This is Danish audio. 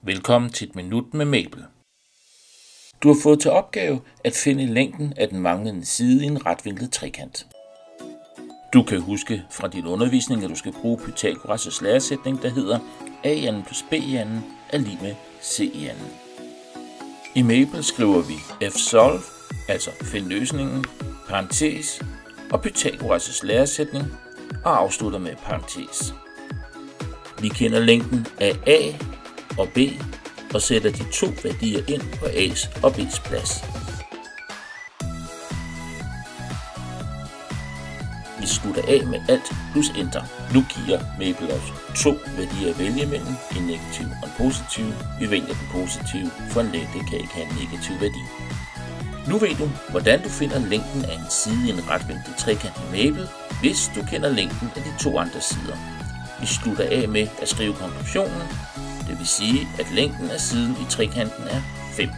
Velkommen til et minut med Mabel. Du har fået til opgave at finde længden af den manglende side i en retvinklet trekant. Du kan huske fra din undervisning, at du skal bruge Pythagoras' læresætning, der hedder a plus b er lig med c. I Mabel skriver vi fsolve, altså find løsningen, parentes og Pythagoras' læresætning og afslutter med parentes. Vi kender længden af a og b og sætter de to værdier ind på a's og b's plads. Vi slutter af med alt plus enter. Nu giver Mabel os to værdier at vælge mellem, en negativ og en positiv. Vi vælger den positive, for en længde kan ikke have en negativ værdi. Nu ved du, hvordan du finder længden af en side i en retvinklet trekant i Mabel, hvis du kender længden af de to andre sider. Vi slutter af med at skrive konklusionen, det vil sige, at længden af siden i trekanten er 5.